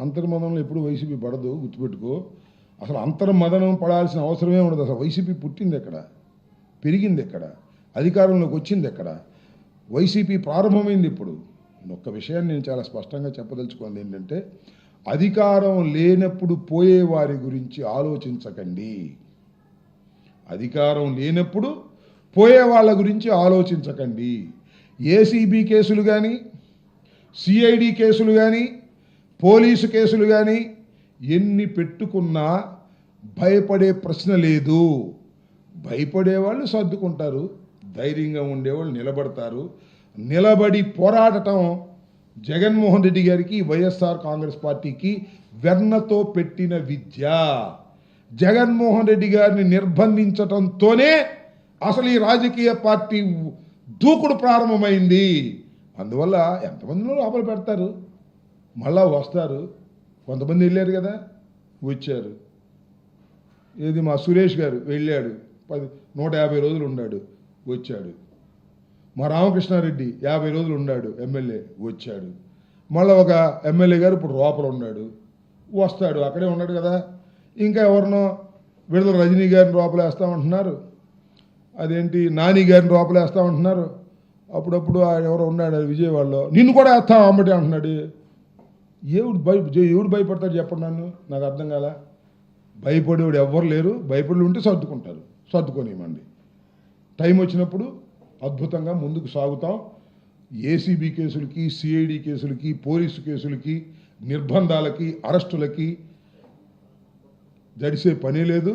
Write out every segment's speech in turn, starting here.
అంతర్మదనంలో ఎప్పుడు వైసీపీ పడదు, గుర్తుపెట్టుకో. అసలు అంతర్మదనం పడాల్సిన అవసరమే ఉండదు. అసలు వైసీపీ పుట్టింది ఎక్కడ, పెరిగింది ఎక్కడ, అధికారంలోకి వచ్చింది ఎక్కడ? వైసీపీ ప్రారంభమైంది ఇప్పుడు. ఒక్క విషయాన్ని నేను చాలా స్పష్టంగా చెప్పదలుచుకున్నది ఏంటంటే, అధికారం లేనప్పుడు పోయే వారి గురించి ఆలోచించకండి. అధికారం లేనప్పుడు పోయే వాళ్ళ గురించి ఆలోచించకండి. ఏసీబీ కేసులు కానీ, సిఐడి కేసులు కానీ, పోలీసు కేసులు కానీ ఎన్ని పెట్టుకున్నా భయపడే ప్రశ్న లేదు. భయపడేవాళ్ళు సర్దుకుంటారు, ధైర్యంగా ఉండేవాళ్ళు నిలబడతారు. నిలబడి పోరాడటం జగన్మోహన్ రెడ్డి గారికి, వైఎస్ఆర్ కాంగ్రెస్ పార్టీకి వెన్నతో పెట్టిన విద్య. జగన్మోహన్ రెడ్డి గారిని నిర్బంధించటంతోనే అసలు ఈ రాజకీయ పార్టీ దూకుడు ప్రారంభమైంది. అందువల్ల ఎంతమందిలో లోపల పెడతారు, మళ్ళా వస్తారు. కొంతమంది వెళ్ళారు కదా, వచ్చారు. ఏది మా సురేష్ గారు వెళ్ళాడు, 150 రోజులు ఉన్నాడు, వచ్చాడు. మా రామకృష్ణారెడ్డి 50 రోజులు ఉన్నాడు, ఎమ్మెల్యే, వచ్చాడు. మళ్ళీ ఒక ఎమ్మెల్యే గారు ఇప్పుడు లోపల ఉన్నాడు, వస్తాడు, అక్కడే ఉన్నాడు కదా. ఇంకా ఎవరినో విడుదల రజనీ గారిని లోపలేస్తామంటున్నారు, అదేంటి నాని గారిని లోపలేస్తామంటున్నారు. అప్పుడప్పుడు ఆయన ఎవరో ఉన్నాడు విజయవాడలో, నిన్ను కూడా వేస్తాం అమ్మటి అంటున్నాడు. ఎవడు భయపడతాడు చెప్పండి, నాకు అర్థం కాల. భయపడేవాడు ఎవ్వరు లేరు. భయపడి ఉంటే సర్దుకుంటారు, సర్దుకోనివ్వండి. టైం వచ్చినప్పుడు అద్భుతంగా ముందుకు సాగుతాం. ఏసీబీ కేసులకి, సిఐడి కేసులకి, పోలీసు కేసులకి, నిర్బంధాలకి, అరెస్టులకి జడిసే పని లేదు.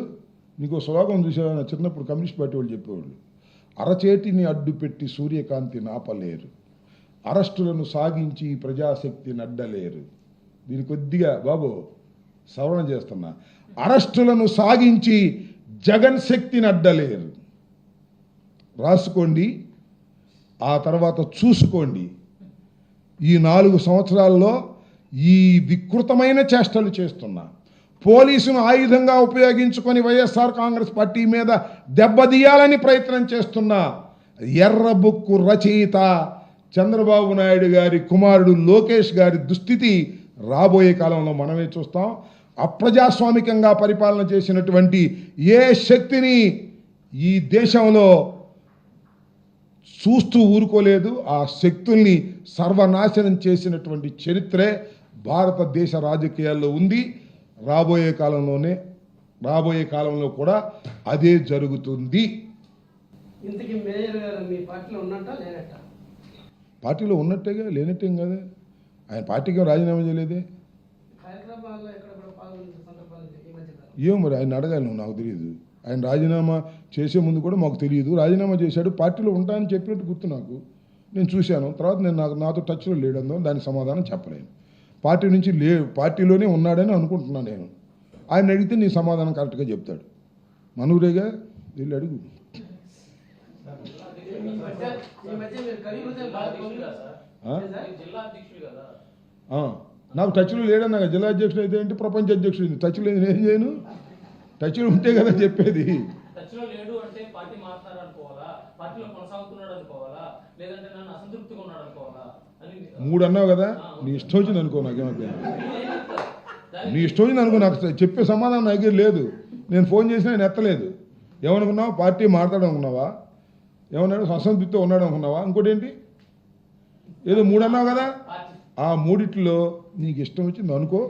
నీకు శ్లోకం చూసేవాళ్ళ చిన్నప్పుడు కమ్యూనిస్ట్ పార్టీ వాళ్ళు చెప్పేవాళ్ళు, అరచేతిని అడ్డుపెట్టి సూర్యకాంతి నాపలేరు, అరెస్టులను సాగించి ప్రజాశక్తిని అడ్డలేరు. దీని కొద్దిగా బాబు సవరణ చేస్తున్నా. అరెస్టులను సాగించి జగన్ శక్తిని అడ్డలేరు. రాసుకోండి, ఆ తర్వాత చూసుకోండి. ఈ 4 సంవత్సరాల్లో ఈ వికృతమైన చేష్టలు చేస్తున్నా, పోలీసును ఆయుధంగా ఉపయోగించుకొని వైఎస్ఆర్ కాంగ్రెస్ పార్టీ మీద దెబ్బతీయాలని ప్రయత్నం చేస్తున్నా ఎర్రబుక్కు రచయిత చంద్రబాబు నాయుడు గారి కుమారుడు లోకేష్ గారి దుస్థితి రాబోయే కాలంలో మనమే చూస్తాం. అప్రజాస్వామికంగా పరిపాలన చేసినటువంటి ఏ శక్తిని ఈ దేశంలో చూస్తూ ఊరుకోలేదు. ఆ శక్తుల్ని సర్వనాశనం చేసినటువంటి చరిత్రే భారతదేశ రాజకీయాల్లో ఉంది. రాబోయే కాలంలో కూడా అదే జరుగుతుంది. ఇంతకీ మేయర్ గారు మీ పార్టీలో ఉన్నట్టా లేనట్టా? పార్టీలో ఉన్నట్టేగా, లేనట్టేం కదా. ఆయన పార్టీకి రాజీనామా చేయలేదే. ఏమో మరి ఆయన అడగాలి, నువ్వు, నాకు తెలియదు. ఆయన రాజీనామా చేసే ముందు కూడా మాకు తెలియదు. రాజీనామా చేశాడు, పార్టీలో ఉంటానని చెప్పినట్టు గుర్తు నాకు. నేను చూశాను, తర్వాత నాతో టచ్లో లేడందో దానికి సమాధానం చెప్పలేను. పార్టీ నుంచి పార్టీలోనే ఉన్నాడని అనుకుంటున్నాను నేను. ఆయన అడిగితే నీ సమాధానం కరెక్ట్గా చెప్తాడు. మనూరేగా, వెళ్ళి అడుగు. నాకు టచ్లో లేడన్నా, జిల్లా అధ్యక్షుడు అయితే ఏంటి, ప్రపంచ అధ్యక్షుడు టచ్లో ఏం చేయను? టచ్లో ఉంటే కదా చెప్పేది. 3 అన్నావు కదా, నీ ఇష్టం వచ్చింది అనుకో, నాకేమైపోయింది. నీ ఇష్టం వచ్చింది అనుకో, నాకు చెప్పే సమాధానం నా దగ్గర లేదు. నేను ఫోన్ చేసినా ఆయన ఎత్తలేదు. ఏమనుకున్నావు, పార్టీ మాట్లాడడం అనుకున్నావా? ఏమన్నాడు, అసంతృప్తితో ఉన్నాడు అనుకున్నావా? ఇంకోటి ఏంటి, ఏదో 3 అన్నావు కదా, ఆ 3 నీకు ఇష్టం వచ్చింది అనుకో.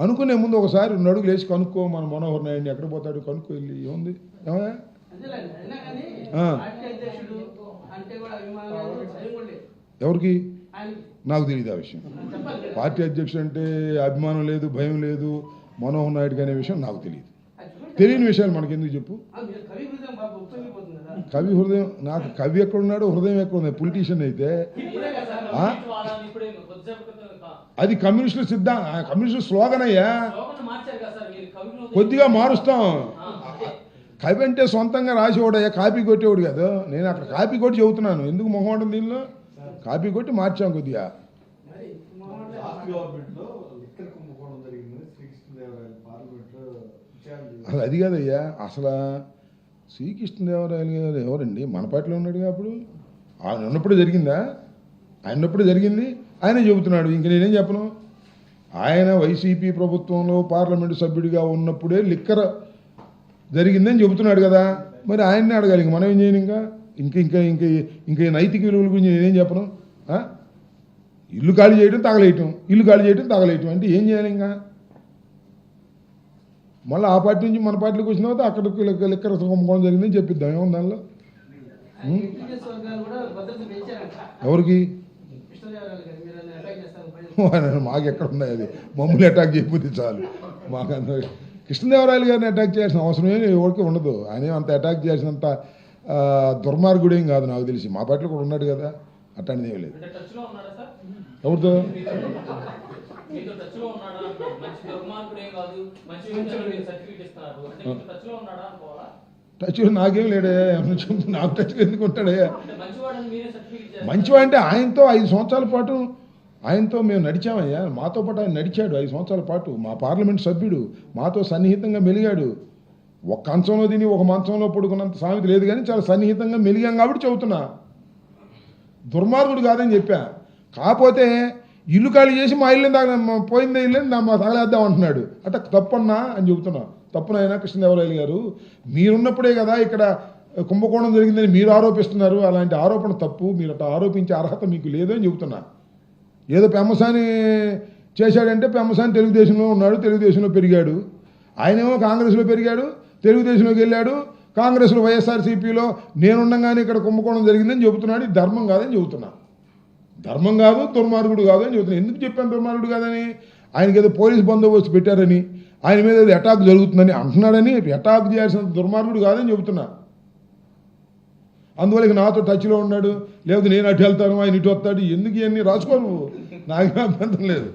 అనుకునే ముందు ఒకసారి 2 అడుగులు వేసి కనుక్కో. మన మనోహర్ నాయుడిని ఎక్కడ పోతాడు కనుక్కో వెళ్ళి. ఏముంది, ఏమయ్యా? ఎవరికి, నాకు తెలియదు ఆ విషయం. పార్టీ అధ్యక్షుడు అంటే అభిమానం లేదు, భయం లేదు మనోహర్ నాయుడుకి అనే విషయం నాకు తెలియదు. తెలియని విషయాలు మనకి ఎందుకు చెప్పు. కవి హృదయం, నాకు కవి ఎక్కడున్నాడు, హృదయం ఎక్కడుంది. పొలిటీషియన్ అయితే అది కమ్యూనిస్టుల కమ్యూనిస్టు స్లోగన్ అయ్యా. కొద్దిగా మారుస్తాం. కవి అంటే సొంతంగా రాసేవాడయ్యా, కాపీ కొట్టేవాడు కదా. నేను అక్కడ కాపీ కొట్టి చెబుతున్నాను, ఎందుకు మొహమాటం దీనిలో. కాపీ కొట్టి మార్చాం కొద్దిగా. అసలు అది కాదయ్యా, అసలు శ్రీకృష్ణదేవరాయలు గారు ఎవరండి, మన పార్టీలో ఉన్నాడుగా. అప్పుడు ఆయన ఉన్నప్పుడు జరిగిందా? ఆయన ఉన్నప్పుడు జరిగింది, ఆయనే చెబుతున్నాడు. ఇంక నేనేం చెప్పను. ఆయన వైసీపీ ప్రభుత్వంలో పార్లమెంటు సభ్యుడిగా ఉన్నప్పుడే లిక్కర్ జరిగిందని చెబుతున్నాడు కదా, మరి ఆయన్ని అడగాలి. ఇంక మనం ఏం చేయను? ఇంకా ఇంకా ఇంకా ఇంకా ఈ నైతిక విలువల గురించి నేనేం చెప్పను? ఇల్లు ఖాళీ చేయడం తగలేయటం, ఇల్లు ఖాళీ చేయడం తగలేయటం అంటే ఏం చేయాలి? ఇంకా మళ్ళీ ఆ పార్టీ నుంచి మన పార్టీకి వచ్చిన తర్వాత అక్కడికి లిక్కర్ కుంభకోణం జరిగిందని చెప్పిద్దాం. ఏమో దానిలో ఇంటెలిజెన్స్ వర్గాలు కూడా భద్రత పెంచారంట. ఎవరికి? కృష్ణదేవరాయలు గారు మీరు అటాక్ చేస్తారు. మాకు ఎక్కడ ఉన్నాయి? అది మమ్మల్ని అటాక్ చేయకపోతే చాలు. మాకు అంత కృష్ణదేవరాయలు గారిని అటాక్ చేయాల్సిన అవసరమే ఎవరికి ఉండదు. ఆయన అంత అటాక్ చేసినంత దుర్మార్గుడేం కాదు నాకు తెలిసి. మా పార్టీలో కూడా ఉన్నాడు కదా, అట్లాంటిది ఏమీ లేదు. అంటే టచ్ లో ఉన్నాడా సార్? ఎవరితో? మీతో టచ్ లో ఉన్నాడా? మంచి దుర్మార్గుడు ఏం కాదు, మంచి వ్యక్తులు మీరు సర్టిఫికేట్ ఇస్తున్నారు అంటే మీతో టచ్ లో ఉన్నాడా అనుకోవాలా? టచ్ నాకేం లేడే, నాకు టచ్లో ఎందుకు ఉంటాడే? అంటే మంచివాడని మీరే సర్టిఫికేట్ చేస్తారు. మంచివా అంటే ఆయనతో 5 సంవత్సరాల పాటు ఆయనతో మేము నడిచామయ్యా. మాతో పాటు ఆయన నడిచాడు 5 సంవత్సరాల పాటు. మా పార్లమెంట్ సభ్యుడు, మాతో సన్నిహితంగా మెలిగాడు. ఒక కంచంలో తిని ఒక మంచంలో పడుకున్నంత సామెత లేదు, కానీ చాలా సన్నిహితంగా మెలిగాం కాబట్టి చెబుతున్నా. దుర్మార్గుడు కాదని చెప్పా. కాకపోతే ఇల్లు ఖాళీ చేసి మా ఇల్లు పోయిందే ఇల్లు మా తగలేద్దాం అంటున్నాడు. అంటే తప్పన్నా అని చెబుతున్నా. తప్పునైనా కృష్ణదేవరాయలు గారు, మీరున్నప్పుడే కదా ఇక్కడ కుంభకోణం జరిగిందని మీరు ఆరోపిస్తున్నారు. అలాంటి ఆరోపణ తప్పు. మీరు అట్లా ఆరోపించే అర్హత మీకు లేదు అని చెబుతున్నా. ఏదో పెమ్మసాని చేశాడంటే పెమ్మసాని తెలుగుదేశంలో ఉన్నాడు, తెలుగుదేశంలో పెరిగాడు. ఆయనేమో కాంగ్రెస్లో పెరిగాడు, తెలుగుదేశంలోకి వెళ్ళాడు. కాంగ్రెస్లో వైఎస్ఆర్సీపీలో నేనుండగానే ఇక్కడ కుంభకోణం జరిగిందని చెబుతున్నాడు. ఇది ధర్మం కాదని చెబుతున్నా. ధర్మం కాదు, దుర్మార్గుడు కాదు అని చెబుతున్నా. ఎందుకు చెప్పాను దుర్మార్గుడు కాదని? ఆయనకి ఏదో పోలీస్ బందోబస్తు పెట్టారని, ఆయన మీద ఏదో అటాక్ జరుగుతుందని అంటున్నాడని. అటాక్ చేయాల్సిన దుర్మార్గుడు కాదని చెబుతున్నా. అందువల్ల ఇక నాతో టచ్లో ఉన్నాడు, లేకపోతే నేను అటు వెళ్తాను, ఆయన ఇటు వస్తాడు. ఎందుకు ఇవన్నీ రాసుకోను? నాకేం అభ్యంతరం లేదు.